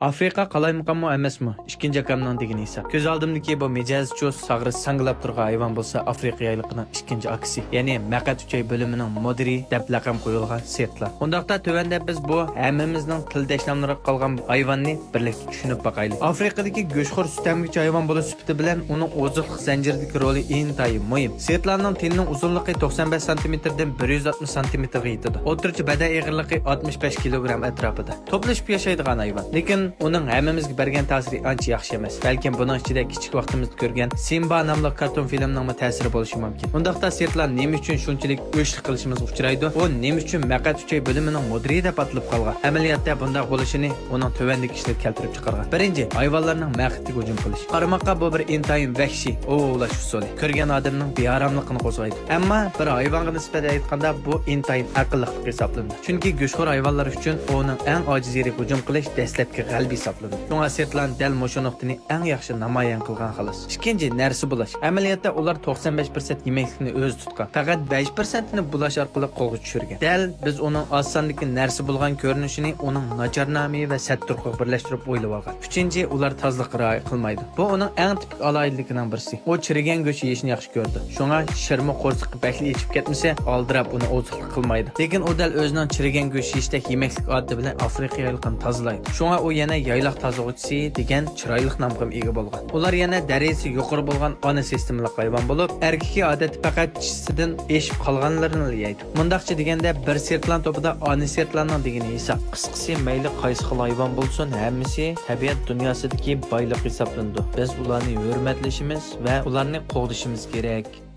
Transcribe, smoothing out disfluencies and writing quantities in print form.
Afrika qalaymaqanmı emasmı? İkinci akamdan degini ise. Göz aldımdaki bu mecazçı sağrı sangılap turgan hayvan bolsa Afrika yaylıqının ikinci aksi. Yani Maqat 3 bölümünün moderi deb laqam qo'yilgan sertlar. Undaqda tövende biz bu hammamizning tildaşlamlari qolgan hayvanni birlikda tushunib baqaylik. Afrikadagi go'shxo'r sutamgich hayvan bo'lish sifati bilan uning oziqlik zanjiridagi roli intayin muhim. Sertlarning tenining uzunligi 95 cm dan 160 cm ga yetadi. O'rtacha badan eg'irligi 65 kg atrofida. To'plashib yashaydigan hayvan. Lekin uning hammamizga bergan ta'siri ancha yaxshi emas. Balkim buning ichida kichik vaqtimizda ko'rgan Simba nomli karton filmning ta'siri bo'lishi mumkin. Undaqda sertlar nima uchun shunchalik o'shlik qilishimiz uchraydi? U nima uchun Maqat 3 bölümünün moderi deb atilib qolgan? Amaliyotda bunday bo'lishini uning tövendagi ishlar keltirib chiqargan. Birinchi, hayvonlarning maqitga hujum qilish. Qarmoqqa bu bir intayin vahshiy ovlash usuli. Ko'rgan odamning bearamligini qo'zg'aydi. Ammo bir hayvonga nisbatan aytganda bu intayin aqllilik hisoblanadi. Chunki go'shxo'r hayvonlar uchun uning eng ojiz yeri hujum qilish dastlabki g'albi hisoblanadi. Shunga sertlar dal mushu nuqtani eng yaxshi namoyon qilgan xolos. Ikkinchi, narsa bulash. Amaliyotda ular 95% yemeklikni o'z tutgan. Faqat 5% ni bulash orqali qo'lga tushirgan. Dal biz uning osondagi narsa bo'lgan ko'rinishini uning nacharnomi va satturqi birlashtirib o'ylab olgan. Uchinchi, ular tozliqqa rioya qilmaydi. Bu uning eng tipik aloyidligining birisi. U chirigan go'sht yeyishni yaxshi ko'rdi. Shunga shirma qo'rsiqi bakli ichib ketmasa, oldirab uni oziqlik qilmaydi. Lekin u dal o'zining chirigan go'sht yeyishda yemeklik odati bilan Afrika yayliqini tozalaydi. Shunga u yana yayloq tozag'uvchisi degan chiroyli nomga ega bo'lgan. Ular yana darajasi yuqori bo'lgan ona sistemli hayvon bo'lib, erkaki odati faqat chisidan eshib qolganlarini yeydi. Mundaqcha deganda bir sertlan topida ani sertlanning degini esa qisqasi mayli qaysi xil hayvon bo'lsin, hammasi tabiat dunyosidagi boylik hisoblanadi. Biz ularni hurmatlashimiz va ularni qo'g'dishimiz kerak.